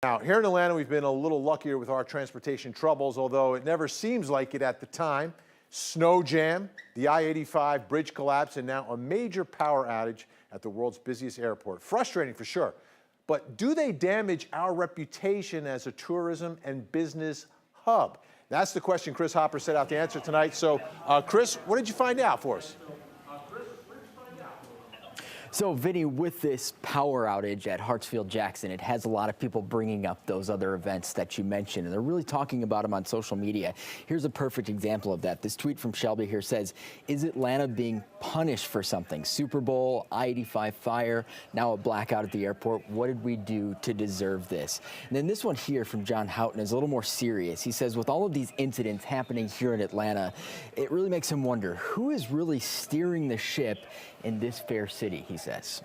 Now, here in Atlanta, we've been a little luckier with our transportation troubles, although it never seems like it at the time. Snow jam, the I-85 bridge collapse, and now a major power outage at the world's busiest airport. Frustrating for sure, but do they damage our reputation as a tourism and business hub? That's the question Chris Hopper set out to answer tonight. So, Chris, what did you find out for us? So, Vinny, with this power outage at Hartsfield-Jackson, it has a lot of people bringing up those other events that you mentioned, and they're really talking about them on social media. Here's a perfect example of that. This tweet from Shelby here says, "Is Atlanta being punished for something? Super Bowl, I-85 fire, now a blackout at the airport. What did we do to deserve this?" And then this one here from John Houghton is a little more serious. He says, with all of these incidents happening here in Atlanta, it really makes him wonder, who is really steering the ship in this fair city, he says.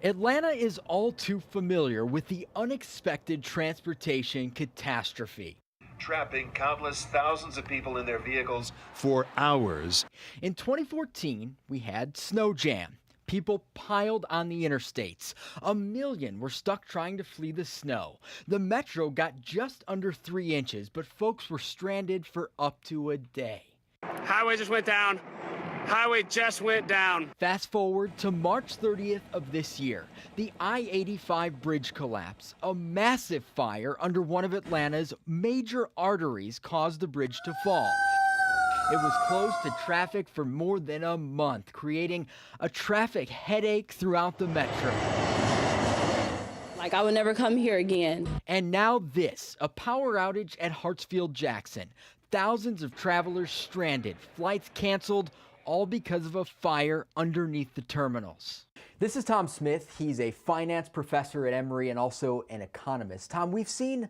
Atlanta is all too familiar with the unexpected transportation catastrophe. Trapping countless thousands of people in their vehicles for hours. In 2014, we had snow jam. People piled on the interstates. 1 million were stuck trying to flee the snow. The metro got just under 3 inches, but folks were stranded for up to a day. Highway just went down. Highway just went down. Fast forward to March 30th of this year. The I-85 bridge collapse. A massive fire under one of Atlanta's major arteries caused the bridge to fall. It was closed to traffic for more than a month, creating a traffic headache throughout the metro. Like, I would never come here again. And now this, a power outage at Hartsfield-Jackson. Thousands of travelers stranded, flights canceled, all because of a fire underneath the terminals. This is Tom Smith. He's a finance professor at Emory and also an economist. Tom, we've seen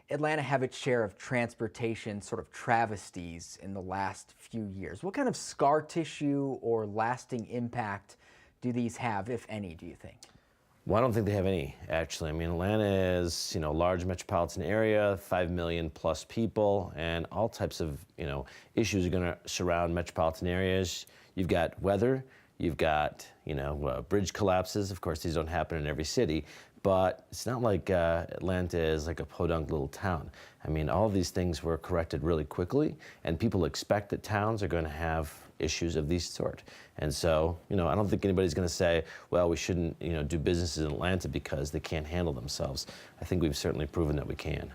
Atlanta have its share of transportation sort of travesties in the last few years. What kind of scar tissue or lasting impact do these have, if any, do you think? Well, I don't think they have any, actually. I mean, Atlanta is, a large metropolitan area, 5 million plus people, and all types of, issues are going to surround metropolitan areas. You've got weather, you've got, bridge collapses. Of course, these don't happen in every city, but it's not like Atlanta is like a podunk little town. I mean, all of these things were corrected really quickly, and people expect that towns are going to have issues of these sort. And so, I don't think anybody's going to say, well, we shouldn't, do business in Atlanta because they can't handle themselves. I think we've certainly proven that we can.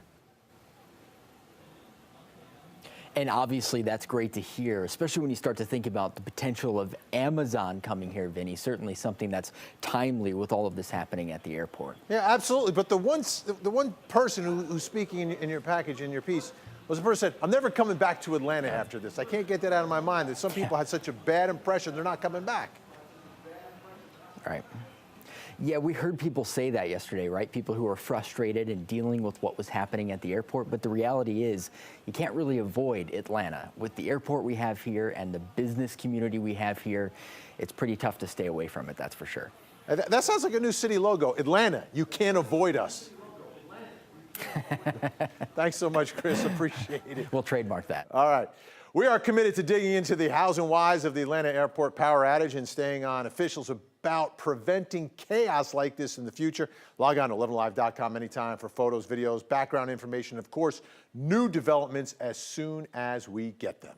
And obviously that's great to hear, especially when you start to think about the potential of Amazon coming here, Vinny. Certainly something that's timely with all of this happening at the airport. Yeah, absolutely. But the one person who's speaking in your package, in your piece, was the person who said, "I'm never coming back to Atlanta after this. I can't get that out of my mind." That some people had such a bad impression, they're not coming back. Right. Yeah, we heard people say that yesterday, right? People who are frustrated and dealing with what was happening at the airport. But the reality is you can't really avoid Atlanta. With the airport we have here and the business community we have here, it's pretty tough to stay away from it, that's for sure. That sounds like a new city logo. Atlanta, you can't avoid us. Thanks so much, Chris. Appreciate it. We'll trademark that. All right. We are committed to digging into the hows and whys of the Atlanta airport power outage and staying on officials about preventing chaos like this in the future. Log on to 11live.com anytime for photos, videos, background information, of course, new developments as soon as we get them.